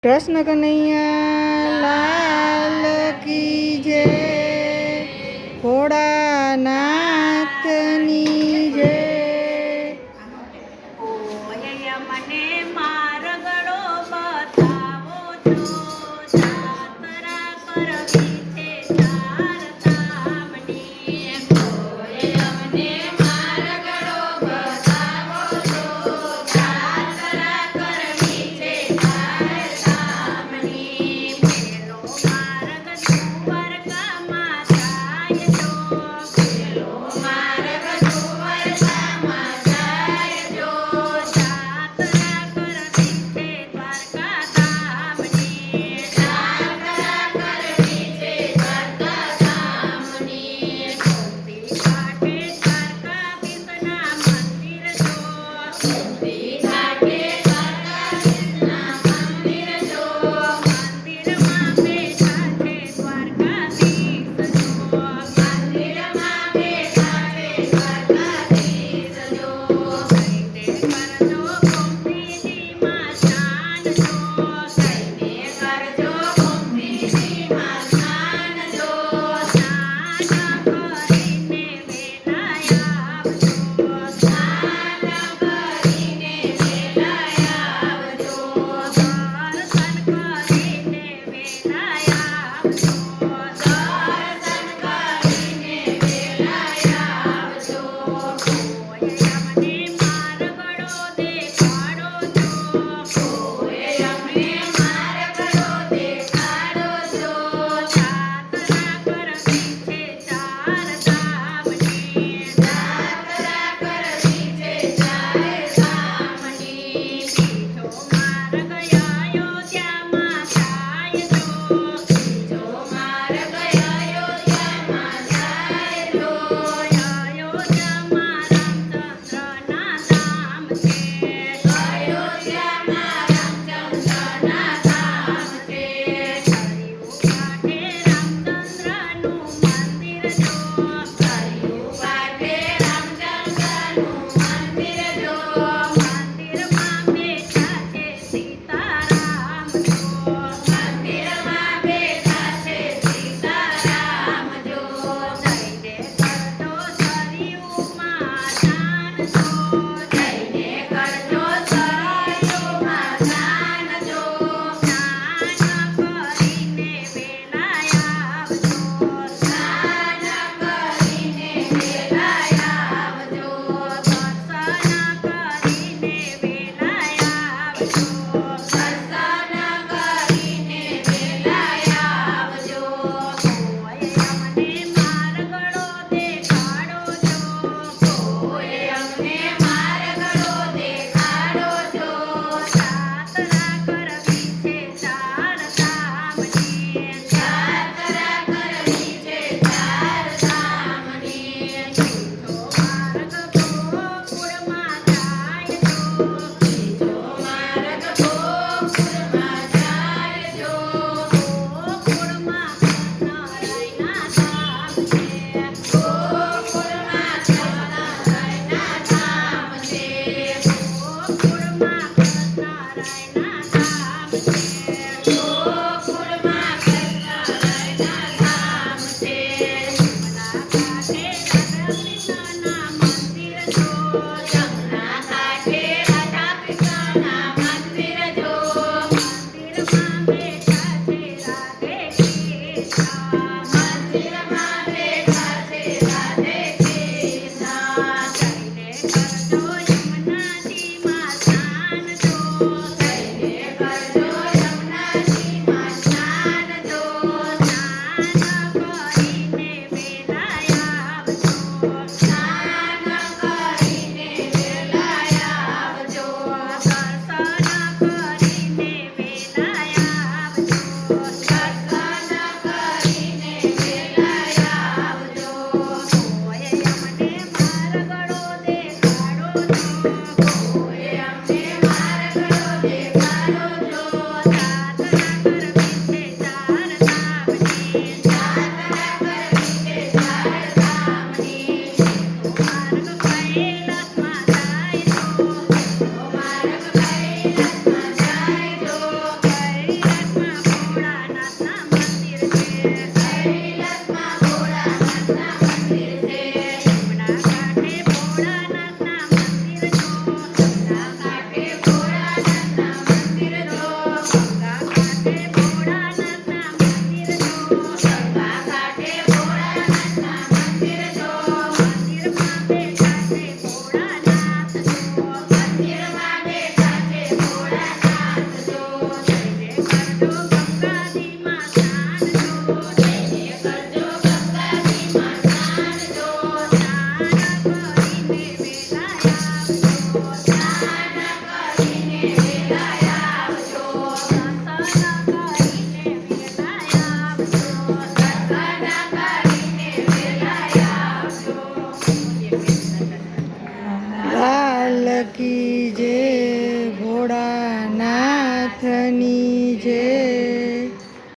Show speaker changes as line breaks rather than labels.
કૃષ્ણ કનૈયા લાલ કી જય, ભોળાનાથની જય.
મને મારગડો બતાવો છો, જાત્રા કરવી છે ચાર ધામની. અમને મારગડો બતાવો છો, જાત્રા કરવી છે ચાર ધામની. પેલો માર્ગ દ્વારકામાં જાય જો, પેલો માર્ગ દ્વારકામાં જાય જો. જાત્રા કરવી છે દ્વારકા ધામની, જાત્રા કરવી છે દ્વારકા ધામની. ગોમતી ઘાટે દ્વારકાધીશના મંદિર જો, ગોમતી ઘાટે દ્વારકાધીશના મંદિર જો. મંદિરમાં બેઠા છે દ્વારકાધીશ જો, મંદિરમાં બેઠા છે દ્વારકાધીશ જો. કઈને કરજો ગોમતીજીમાં સ્નાન જો, કઈને કરજો ગોમતીજીમાં સ્નાન જો. સ્નાન કરીને વેલા આવજો, સ્નાન કરીને વેલા આવજો. દર્શન કરીને વેલા આવજો, દર્શન કરીને વેલા આવજો. કોઈ અમને મારગડો દેખાડો છો, કોઈ અમને મારગડો દેખાડો છો. જાત્રા કરવી છે ચાર ધામની, જાત્રા કરવી છે ચાર ધામની. બીજો માર્ગ અયોધ્યામાં જાય જો, બીજો માર્ગ અયોધ્યામાં જાય જો. અયોધ્યામાં રામચંદ્રના ધામ છે, અયોધ્યામાં રામચંદ્રના ધામ છે. સરયુ કાંઠે રામચંદ્રનું મંદિર જો, સરયુ કાંઠે રામચંદ્રનું મંદિર જો. મંદિરમાં બેઠા છે સીતારામ જો, મંદિરમાં બેઠા છે સીતારામ જો. જઈને કરજો સરયુમાં સ્નાન જો, જઈને કરજો સરયુમાં સ્નાન જો. સ્નાન કરીને વેલા આવજો, સ્નાન કરીને વેલા આવજો. દર્શન કરીને વેલા આવજો, દર્શન કરીને વેલા આવજો. કોઈ અમને મારગડો દેખાડો છો, કોઈ અમને મારગડો દેખાડો છો. જાત્રા કરવી છે ચાર ધામની, જાત્રા કરવી છે ચાર ધામની. બીજો માર્ગ ગોકુળમાં જાય જો, બીજો માર્ગ ગોકુળમાં જાય જો. ગોકુળમાં કૃષ્ણરાયના ધામ છે, ગોકુળમાં કૃષ્ણરાયના ધામ છે. ગોકુળમાં કૃષ્ણરાયના ધામ છે, ગોકુળમાં કૃષ્ણરાયના ધામ છે.